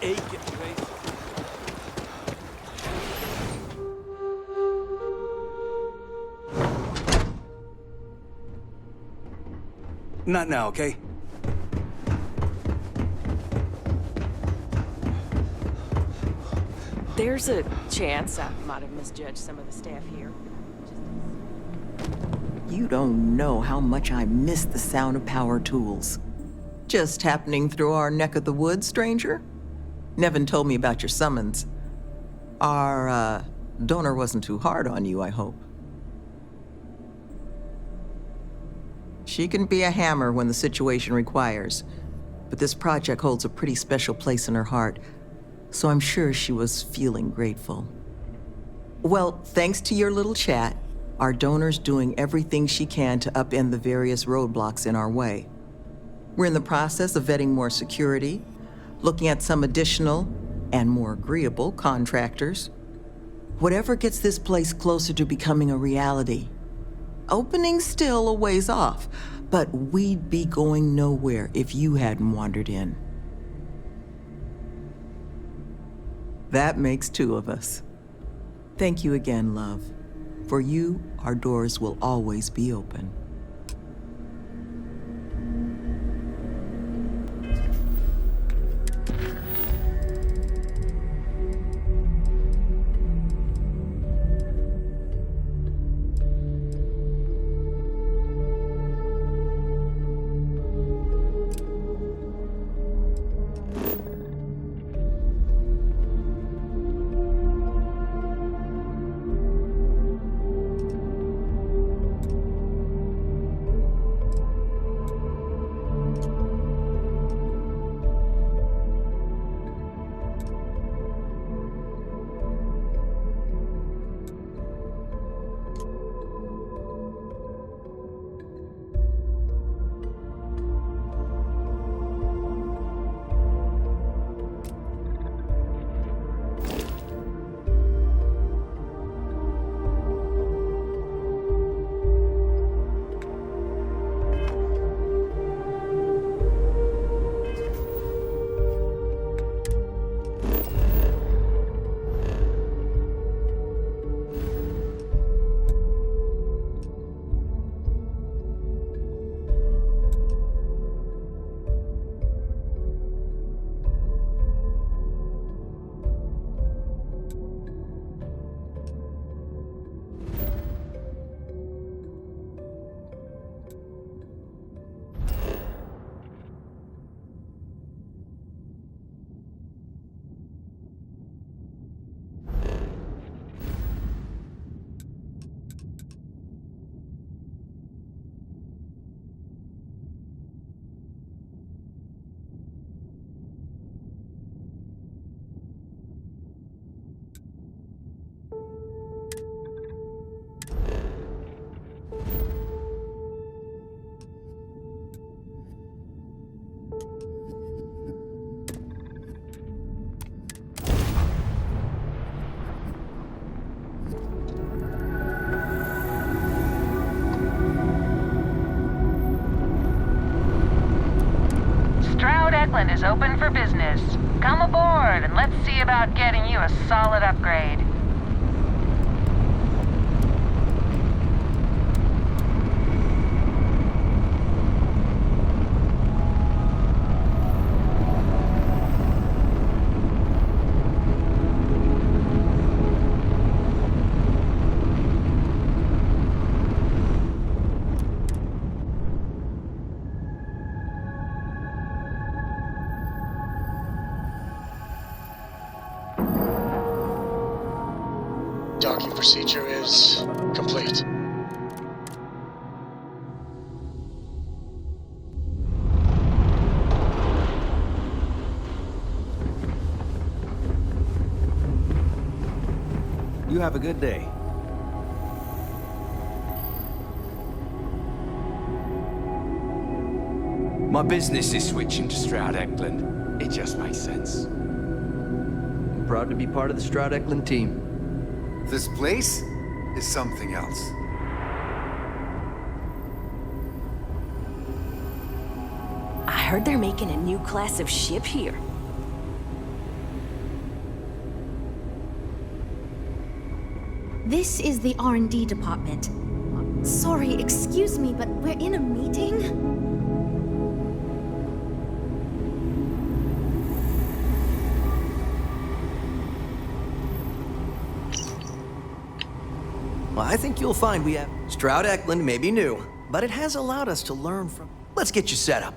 aching, Grace. Not now, okay? There's a chance I might have misjudged some of the staff here. You don't know how much I miss the sound of power tools. Just happening through our neck of the woods, stranger? Nevin told me about your summons. Our, donor wasn't too hard on you, I hope. She can be a hammer when the situation requires, but this project holds a pretty special place in her heart, so I'm sure she was feeling grateful. Well, thanks to your little chat, our donor's doing everything she can to upend the various roadblocks in our way. We're in the process of vetting more security, looking at some additional and more agreeable contractors. Whatever gets this place closer to becoming a reality. Opening's still a ways off, but we'd be going nowhere if you hadn't wandered in. That makes two of us. Thank you again, love. For you, our doors will always be open. Is open for business. Come aboard and let's see about getting you a solid upgrade. Docking procedure is complete. You have a good day. My business is switching to Stroud-Eklund. It just makes sense. I'm proud to be part of the Stroud-Eklund team. This place is something else. I heard they're making a new class of ship here. This is the R&D department. Sorry, excuse me, but we're in a meeting? Well, I think you'll find we have... Stroud Eklund may be new, but it has allowed us to learn from... Let's get you set up.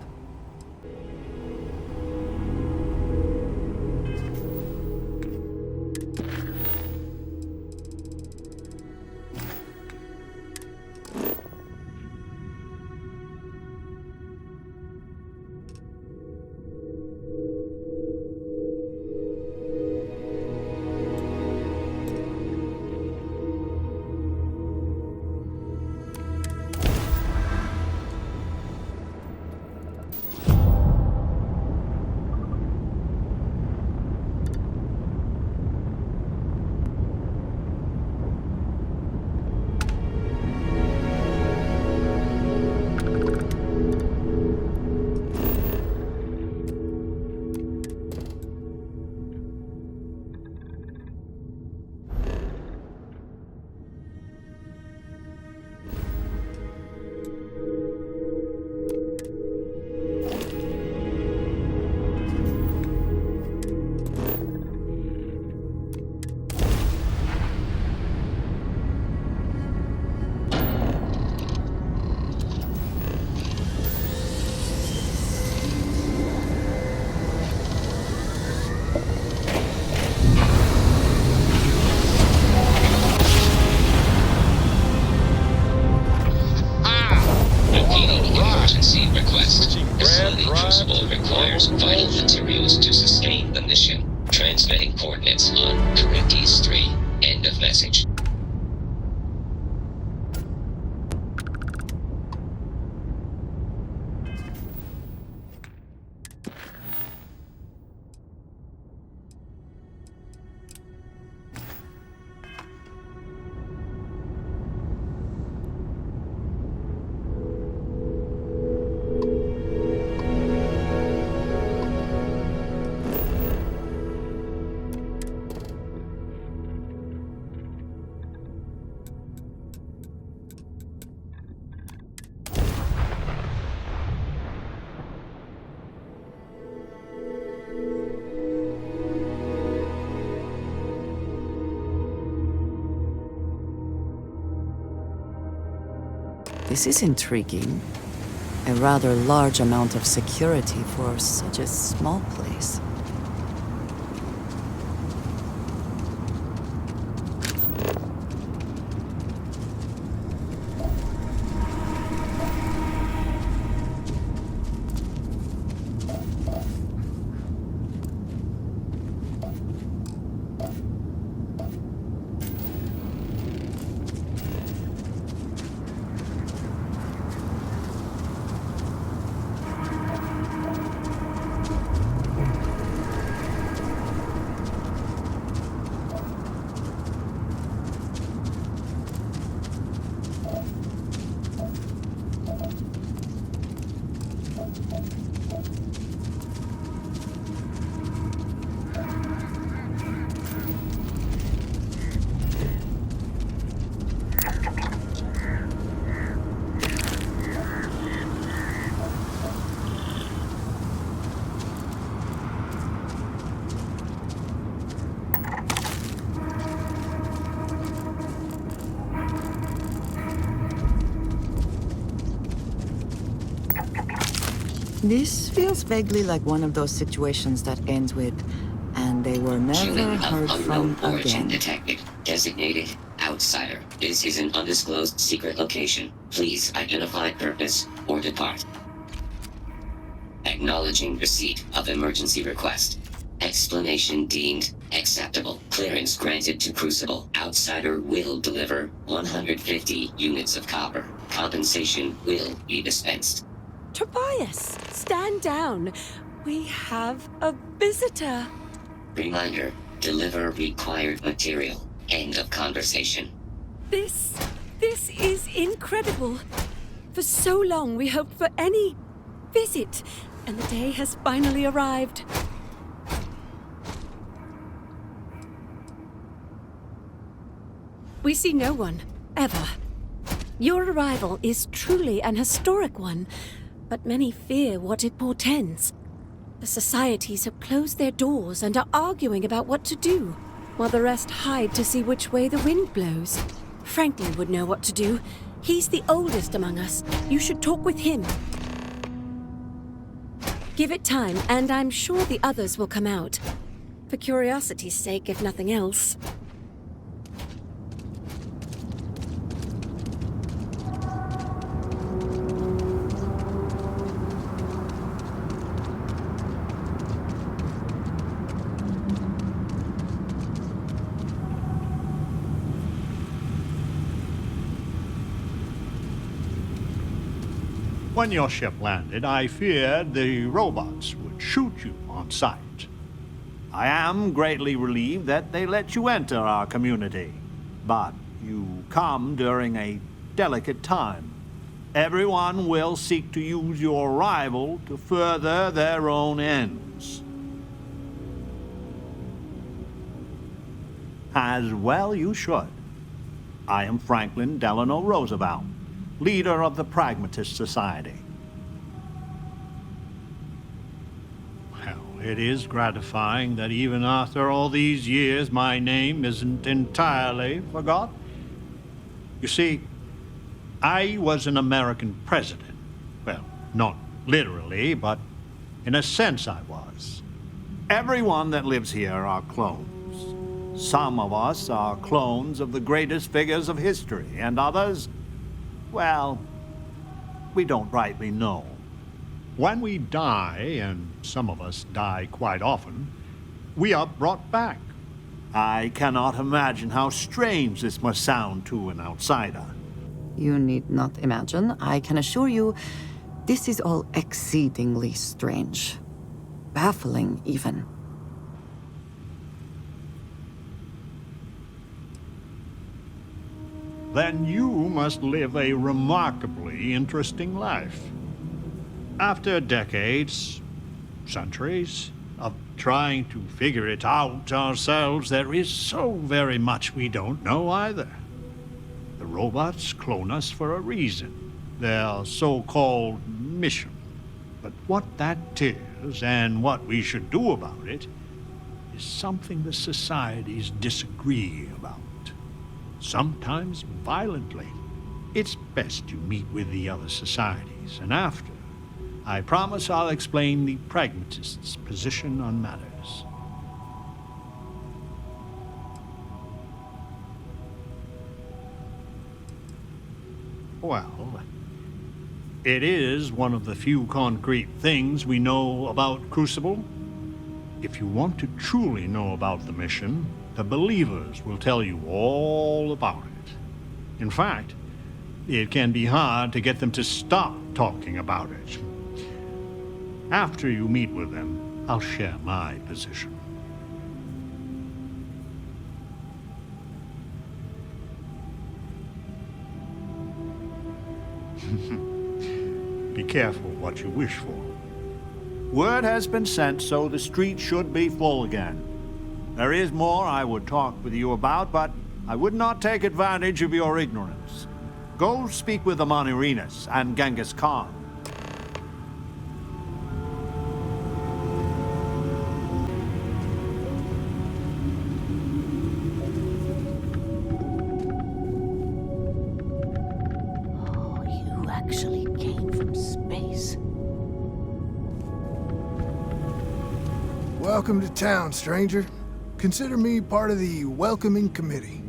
Emergency request. Facility crucible requires vital materials to sustain the mission. Transmitting coordinates on Corinthians 3. End of message. This is intriguing. A rather large amount of security for such a small place. This feels vaguely like one of those situations that ends with, and they were never heard from origin again. Detected. Designated outsider. This is an undisclosed secret location. Please identify purpose or depart. Acknowledging receipt of emergency request. Explanation deemed acceptable. Clearance granted to Crucible. Outsider will deliver 150 units of copper. Compensation will be dispensed. Tobias, stand down. We have a visitor. Reminder, deliver required material. End of conversation. This is incredible. For so long we hoped for any visit, and the day has finally arrived. We see no one, ever. Your arrival is truly an historic one, but many fear what it portends. The societies have closed their doors and are arguing about what to do, while the rest hide to see which way the wind blows. Franklin would know what to do. He's the oldest among us. You should talk with him. Give it time, and I'm sure the others will come out. For curiosity's sake, if nothing else. When your ship landed, I feared the robots would shoot you on sight. I am greatly relieved that they let you enter our community, but you come during a delicate time. Everyone will seek to use your arrival to further their own ends. As well you should. I am Franklin Delano Roosevelt, leader of the Pragmatist Society. Well, it is gratifying that even after all these years, my name isn't entirely forgotten. You see, I was an American president. Well, not literally, but in a sense I was. Everyone that lives here are clones. Some of us are clones of the greatest figures of history, and others, well, we don't rightly know. When we die, and some of us die quite often, we are brought back. I cannot imagine how strange this must sound to an outsider. You need not imagine. I can assure you, this is all exceedingly strange. Baffling, even. Then you must live a remarkably interesting life. After decades, centuries, of trying to figure it out ourselves, there is so very much we don't know either. The robots clone us for a reason, their so-called mission. But what that is, and what we should do about it, is something the societies disagree about. Sometimes violently. It's best you meet with the other societies, and after, I promise I'll explain the pragmatists' position on matters. Well, it is one of the few concrete things we know about Crucible. If you want to truly know about the mission, the believers will tell you all about it. In fact, it can be hard to get them to stop talking about it. After you meet with them, I'll share my position. Be careful what you wish for. Word has been sent, so the street should be full again. There is more I would talk with you about, but I would not take advantage of your ignorance. Go speak with the Monirinas and Genghis Khan. Oh, you actually came from space. Welcome to town, stranger. Consider me part of the welcoming committee.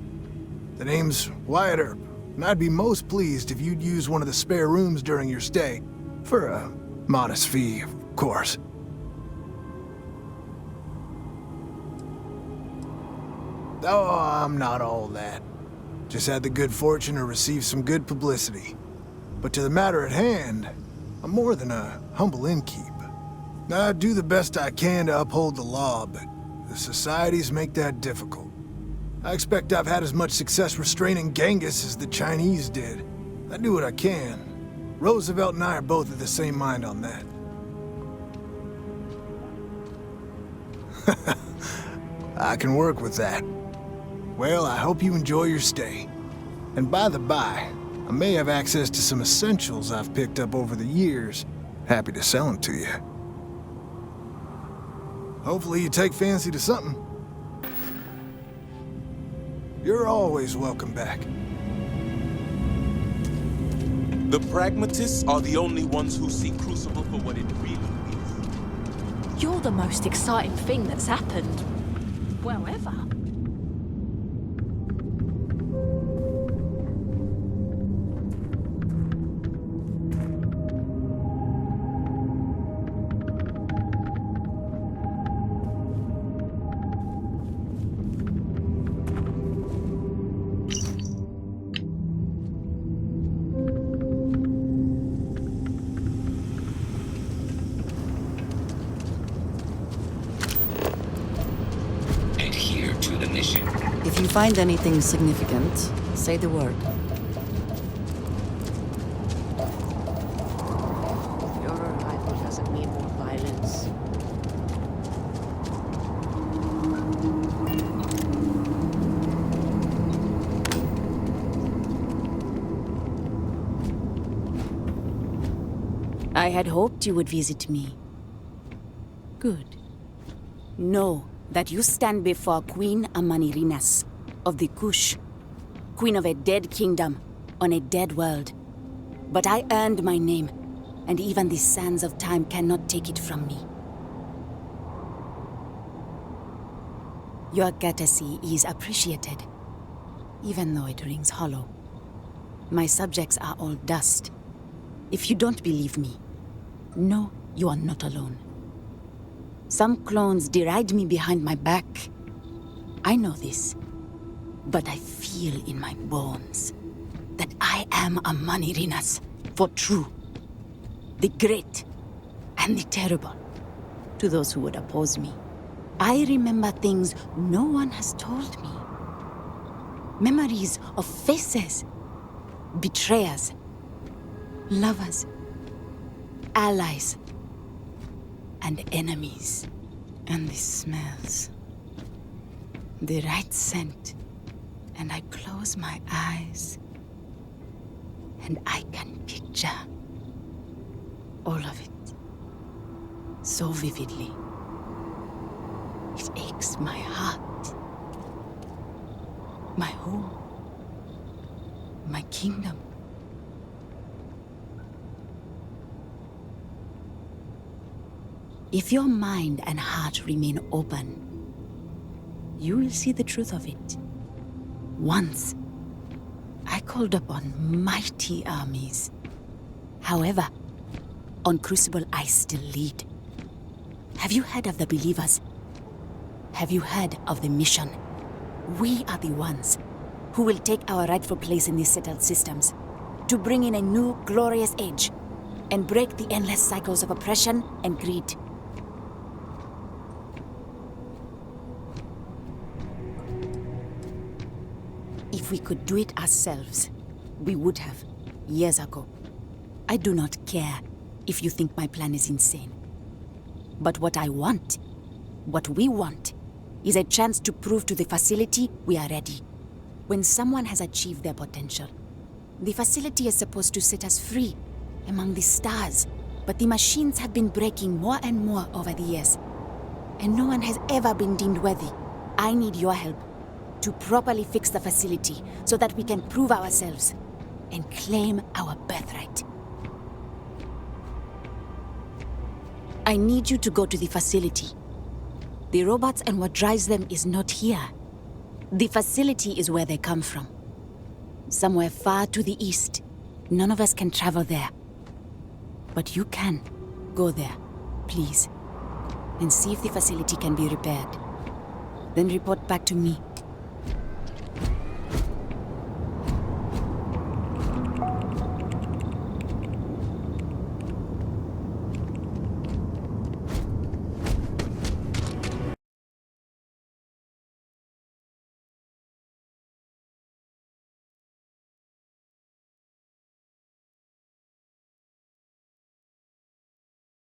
The name's Wyatt Earp, and I'd be most pleased if you'd use one of the spare rooms during your stay. For a modest fee, of course. Oh, I'm not all that. Just had the good fortune to receive some good publicity. But to the matter at hand, I'm more than a humble innkeep. I do the best I can to uphold the law, but the societies make that difficult. I expect I've had as much success restraining Genghis as the Chinese did. I do what I can. Roosevelt and I are both of the same mind on that. I can work with that. Well, I hope you enjoy your stay. And by the by, I may have access to some essentials I've picked up over the years. Happy to sell them to you. Hopefully you take fancy to something. You're always welcome back. The pragmatists are the only ones who see Crucible for what it really is. You're the most exciting thing that's happened. Well, ever. If you find anything significant, say the word. Your arrival doesn't mean more violence. I had hoped you would visit me. Good. Know that you stand before Queen Amanirinas of the Kush, queen of a dead kingdom on a dead world. But I earned my name, and even the sands of time cannot take it from me. Your courtesy is appreciated, even though it rings hollow. My subjects are all dust. If you don't believe me, know you are not alone. Some clones deride me behind my back. I know this, but I feel in my bones that I am a Manirinas for true. The great and the terrible. To those who would oppose me, I remember things no one has told me. Memories of faces, betrayers, lovers, allies, and enemies. And the smells. The right scent. And I close my eyes. And I can picture all of it. So vividly. It aches my heart. My home. My kingdom. If your mind and heart remain open, you will see the truth of it. Once, I called upon mighty armies. However, on Crucible I still lead. Have you heard of the believers? Have you heard of the mission? We are the ones who will take our rightful place in these settled systems to bring in a new glorious age and break the endless cycles of oppression and greed. If we could do it ourselves, we would have, years ago. I do not care if you think my plan is insane. But what I want, what we want, is a chance to prove to the facility we are ready. When someone has achieved their potential, the facility is supposed to set us free among the stars. But the machines have been breaking more and more over the years, and no one has ever been deemed worthy. I need your help to properly fix the facility so that we can prove ourselves and claim our birthright. I need you to go to the facility. The robots and what drives them is not here. The facility is where they come from. Somewhere far to the east. None of us can travel there. But you can. Go there, please. And see if the facility can be repaired. Then report back to me.